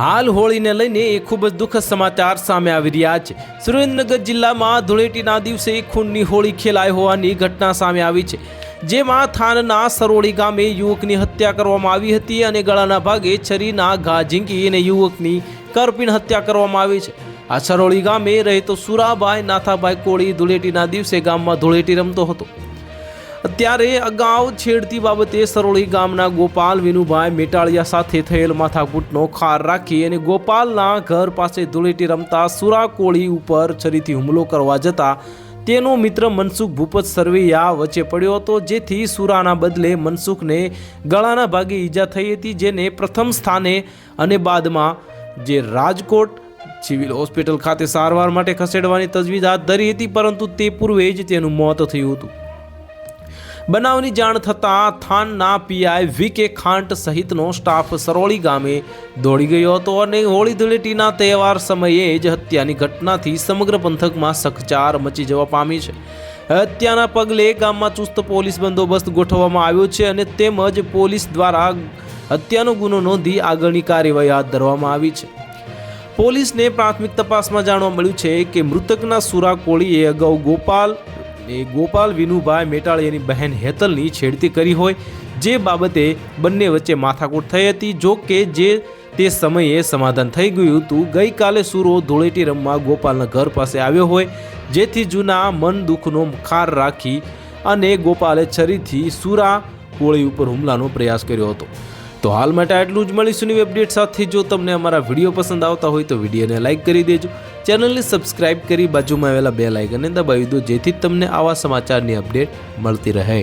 હાલ હોળીને લઈને એક ખૂબ જ દુઃખદ સમાચાર સામે આવી રહ્યા છે। સુરેન્દ્રનગર જિલ્લામાં ધૂળેટીના દિવસે ખૂનની હોળી ખેલાઈ હોવાની ઘટના સામે આવી છે, જેમાં થાનના સરોળી ગામે યુવકની હત્યા કરવામાં આવી હતી અને ગળાના ભાગે છરીના ઘા ઝીંકી અને યુવકની કરપીણ હત્યા કરવામાં આવી છે। આ સરોળી ગામે રહેતો સુરાભાઈ નાથાભાઈ કોળી ધૂળેટીના દિવસે ગામમાં ધૂળેટી રમતો હતો, ત્યારે અગાઉ છેડતી બાબતે સરોળી ગામના ગોપાલ વિનુભાઈ મેટાળિયા સાથે થયેલ માથાકૂટનો ખાર રાખી અને ગોપાલના ઘર પાસે ધૂળેટી રમતા સુરા કોળી ઉપર છરીથી હુમલો કરવા જતા તેનો મિત્ર મનસુખ ભૂપત સરવૈયા વચ્ચે પડ્યો હતો, જેથી સુરાના બદલે મનસુખને ગળાના ભાગે ઈજા થઈ હતી, જેને પ્રથમ સ્થાને અને બાદમાં જે રાજકોટ સિવિલ હોસ્પિટલ ખાતે સારવાર માટે ખસેડવાની તજવીજ હાથ ધરી હતી, પરંતુ તે પૂર્વે જ તેનું મોત થયું હતું। બનાવની જાણ થતાં થાનના પીઆઈ વી.કે. ખાંટ સહિતનો સ્ટાફ સરોળી ગામે દોડી ગયો હતો અને હોળી ધૂળેટીના તહેવાર સમયે જ હત્યાની ઘટનાથી સમગ્ર પંથકમાં ચકચાર મચી જવા પામી છે। હત્યાના પગલે ગામમાં ચુસ્ત પોલીસ બંદોબસ્ત ગોઠવવામાં આવ્યો છે અને તેમજ પોલીસ દ્વારા હત્યાનો ગુનો નોંધી આગળની કાર્યવાહી હાથ ધરવામાં આવી છે। પોલીસને પ્રાથમિક તપાસમાં જાણવા મળ્યું છે કે મૃતકના સુરા કોળીએ અગાઉ ગોપાલ વિનુભાઈ મેટાળિયાની બહેન હેતલની છેડતી કરી હોય, જે બાબતે બંને વચ્ચે માથાકૂટ થઈ હતી। જો કે તે સમયે સમાધાન થઈ ગયું હતું। ગઈકાલે સુરો ધૂળેટી રમવા ગોપાલના ઘર પાસે આવ્યો હોય, જેથી જૂના મન દુઃખનો ખાર રાખી અને ગોપાલે છરીથી સુરા કોળી ઉપર હુમલાનો પ્રયાસ કર્યો હતો। તો હાલ માટે આટલું જ। મળીશું નવી અપડેટ સાથે। જો તમને અમારા વિડીયો પસંદ આવતા હોય તો વિડીયોને લાઇક કરી દેજો, ચેનલને સબસ્ક્રાઇબ કરી બાજુમાં આવેલા બેલ આઇકનને દબાવી દો, જેથી તમને આવા સમાચારની અપડેટ મળતી રહે।